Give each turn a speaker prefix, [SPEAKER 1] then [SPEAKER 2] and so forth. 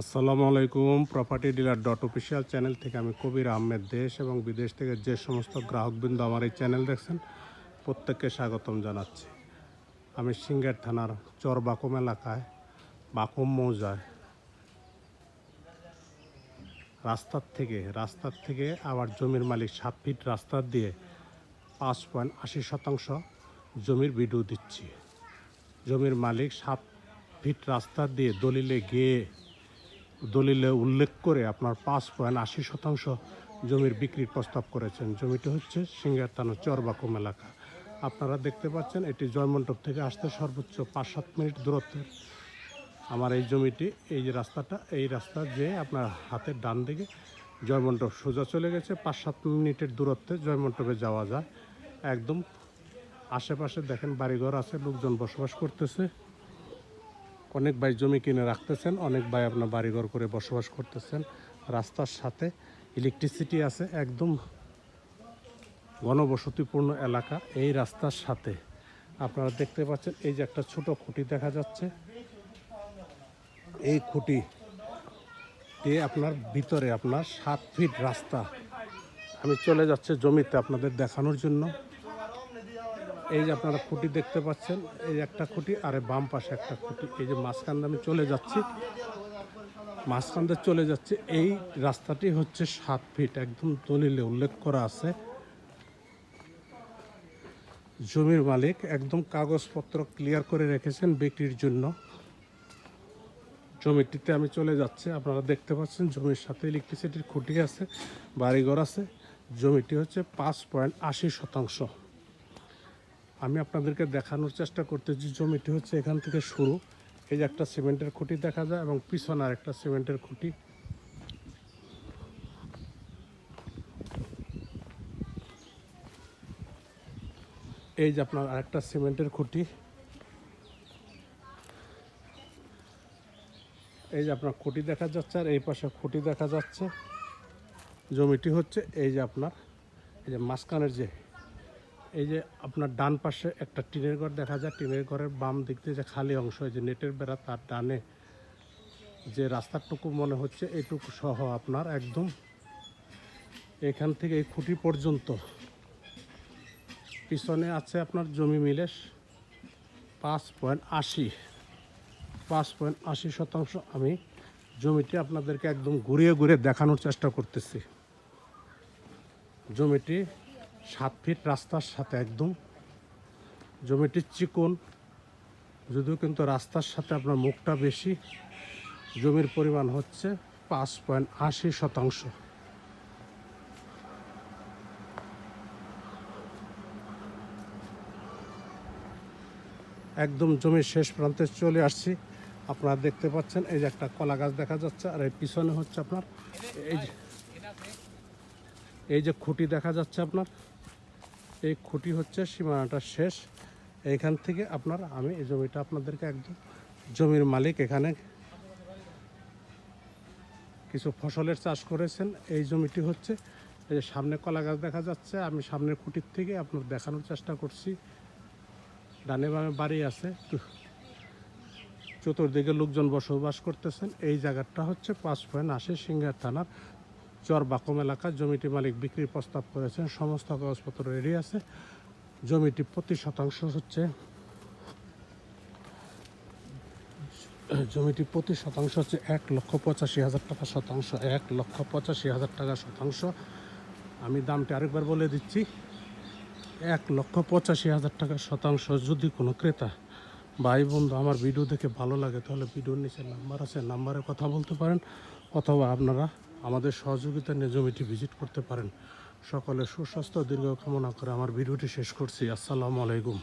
[SPEAKER 1] আসসালামু আলাইকুম। Property dealer dot official channel থেকে আমি কবির আহমেদ দেশ এবং বিদেশ থেকে যে সমস্ত গ্রাহকবৃন্দ আমার এই চ্যানেল দেখছেন প্রত্যেককে স্বাগতম জানাচ্ছি। আমি সিংহের থানার চর বাকুম এলাকায় বাকুম মৌজায় রাস্তার থেকে আবার জমির মালিক 7 ফিট রাস্তা দিয়ে 5.80% জমির ভিডিও দিচ্ছি। জমির মালিক 7 ফিট রাস্তা দিয়ে দলিলে উল্লেখ করে আপনার 5.80% জমির বিক্রির প্রস্তাব করেছেন। জমিটি হচ্ছে সিংহের থানা চর বাকুম এলাকা। আপনারা দেখতে পাচ্ছেন এটি জয়মন্টপ থেকে আসতে সর্বোচ্চ 5-7 মিনিট দূরত্বে আমার এই জমিটি। এই যে রাস্তাটা, এই রাস্তা যে আপনার হাতের ডান দিকে জয়মন্টপ সোজা চলে গেছে। 5-7 মিনিটের দূরত্বে জয়মন্টপে যাওয়া যায়। একদম আশেপাশে দেখেন বাড়িঘর আছে, লোকজন বসবাস করতেছে। অনেক ভাই জমি কিনে রাখতেছেন, অনেক ভাই আপনার বাড়িঘর করে বসবাস করতেছেন। রাস্তার সাথে ইলেকট্রিসিটি আছে, একদম ঘনবসতিপূর্ণ এলাকা। এই রাস্তার সাথে আপনারা দেখতে পাচ্ছেন এই যে একটা ছোট খুঁটি দেখা যাচ্ছে। এই খুঁটি দিয়ে আপনার ভিতরে আপনার 7 ফিট রাস্তা। আমি চলে যাচ্ছে জমিতে আপনাদের দেখানোর জন্য। এই যে আপনারা খুঁটি দেখতে পাচ্ছেন, এই একটা খুঁটি আর বাম পাশে একটা খুঁটি। এই যে মাঝখান আমি চলে যাচ্ছি, এই রাস্তাটি হচ্ছে 7 ফিট, একদম দলিলে উল্লেখ করা আছে। জমির মালিক একদম কাগজপত্র ক্লিয়ার করে রেখেছেন বিক্রির জন্য। জমিটিতে আমি চলে যাচ্ছি, আপনারা দেখতে পাচ্ছেন জমির সাথে ইলেকট্রিসিটির খুঁটি আছে, বাড়িঘর আছে। জমিটি হচ্ছে 5.80%। আমি আপনাদেরকে দেখানোর চেষ্টা করতেছি জমিটি হচ্ছে এখান থেকে শুরু। এই যে একটা সিমেন্টের খুঁটি দেখা যায় এবং পিছনে আরেকটা সিমেন্টের খুঁটি। এই যে আপনার আরেকটা সিমেন্টের খুঁটি। এই যে আপনার খুঁটি দেখা যাচ্ছে আর এই পাশে খুঁটি দেখা যাচ্ছে। জমিটি হচ্ছে এই যে আপনার এই যে মাঝখানের যে এই যে আপনার ডান পাশে একটা টিনের ঘর দেখা যায়। টিনের ঘরের বাম দিক দিয়ে যে খালি অংশ, এই যে নেটের বেড়া, তার ডানে যে রাস্তাটুকু মনে হচ্ছে এইটুকু সহ আপনার একদম এখান থেকে এই খুঁটি পর্যন্ত পিছনে আছে আপনার জমি মিলে 5.80%। আমি জমিটি আপনাদেরকে একদম ঘুরিয়ে দেখানোর চেষ্টা করতেছি। জমিটি 7 ফিট রাস্তার সাথে একদম। জমিটি চিকন যদিও, কিন্তু রাস্তার সাথে আপনার মুখটা বেশি। জমির পরিমাণ হচ্ছে 5.80%। একদম জমির শেষ প্রান্তে চলে আসছি। আপনারা দেখতে পাচ্ছেন এই যে একটা কলা গাছ দেখা যাচ্ছে আর এর পিছনে হচ্ছে আপনার এই যে খুঁটি দেখা যাচ্ছে আপনার। এই খুঁটি হচ্ছে সীমানাটা শেষ। এইখান থেকে আপনার আমি এই জমিটা আপনাদেরকে একদম, জমির মালিক এখানে কিছু ফসলের চাষ করেছেন। এই জমিটি হচ্ছে এই যে সামনে কলা গাছ দেখা যাচ্ছে। আমি সামনের খুঁটির থেকে আপনার দেখানোর চেষ্টা করছি। ডানে বামে বাড়ি আছে, চতুর্দিকে লোকজন বসবাস করতেছেন। এই জায়গাটা হচ্ছে 5.80 সিংহের থানার চর বাকুম এলাকা। জমিটি মালিক বিক্রির প্রস্তাব করেছেন, সমস্ত কাগজপত্র রেডি আছে। জমিটি প্রতি শতাংশ হচ্ছে 1,85,000 টাকা শতাংশ। 1,85,000 টাকা শতাংশ। আমি দামটি আরেকবার বলে দিচ্ছি, 1,85,000 টাকা শতাংশ। যদি কোনো ক্রেতা ভাই বন্ধু আমার ভিডিও দেখে ভালো লাগে তাহলে ভিডিওর নিচে নাম্বার আছে, নাম্বারে কথা বলতে পারেন, অথবা আপনারা আমাদের সহযোগিতা নিয়ে জমিটি ভিজিট করতে পারেন। সকলের সুস্বাস্থ্য দীর্ঘ কামনা করে আমার ভিডিওটি শেষ করছি। আসসালামু আলাইকুম।